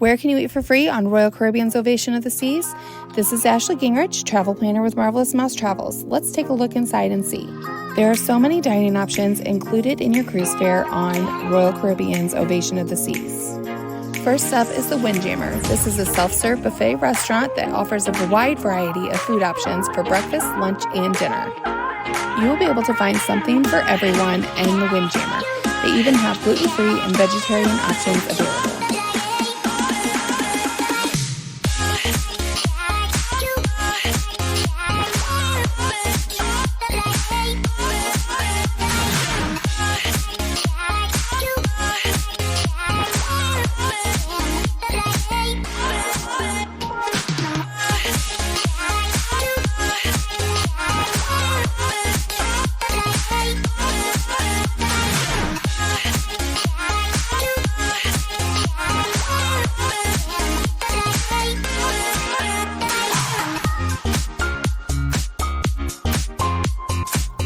Where can you eat for free on Royal Caribbean's Ovation of the Seas? This is Ashley Gingrich, travel planner with Marvelous Mouse Travels. Let's take a look inside and see. There are so many dining options included in your cruise fare on Royal Caribbean's Ovation of the Seas. First up is the Windjammer. This is a self-serve buffet restaurant that offers a wide variety of food options for breakfast, lunch, and dinner. You will be able to find something for everyone in the Windjammer. They even have gluten-free and vegetarian options available.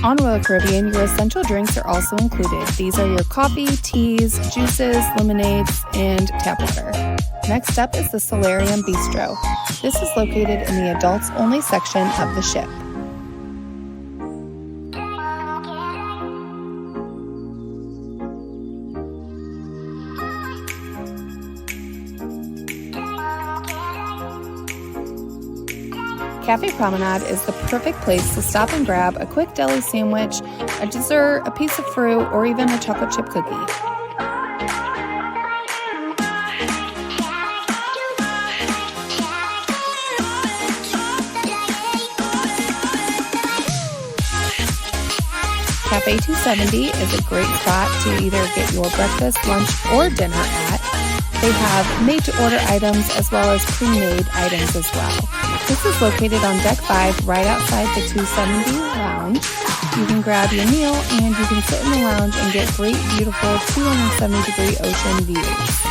On Royal Caribbean, your essential drinks are also included. These are your coffee, teas, juices, lemonades, and tap water. Next up is the Solarium Bistro. This is located in the adults-only section of the ship. Cafe Promenade is the perfect place to stop and grab a quick deli sandwich, a dessert, a piece of fruit, or even a chocolate chip cookie. Cafe 270 is a great spot to either get your breakfast, lunch, or dinner at. They have made-to-order items as well as pre-made items as well. This is located on Deck 5 right outside the 270 lounge. You can grab your meal and you can sit in the lounge and get great, beautiful 270-degree ocean views.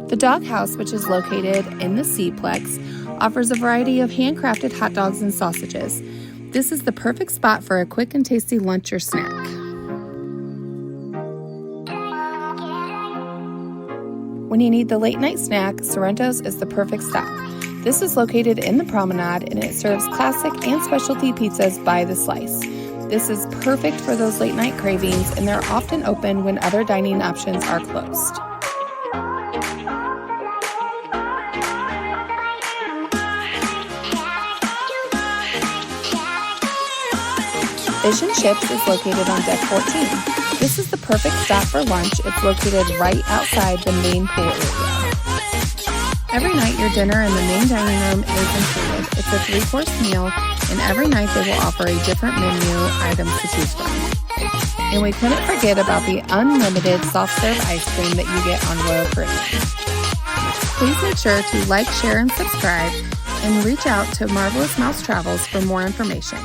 The Doghouse, which is located in the Seaplex, offers a variety of handcrafted hot dogs and sausages. This is the perfect spot for a quick and tasty lunch or snack. When you need the late night snack, Sarrentos is the perfect stop. This is located in the Promenade and it serves classic and specialty pizzas by the slice. This is perfect for those late night cravings and they're often open when other dining options are closed. Fish and Chips is located on Deck 14. This is the perfect stop for lunch. It's located right outside the main pool area. Every night your dinner in the main dining room is included. It's a 3-course meal, and every night they will offer a different menu items to choose from. And we couldn't forget about the unlimited soft-serve ice cream that you get on Royal Caribbean. Please make sure to like, share, and subscribe, and reach out to Marvelous Mouse Travels for more information.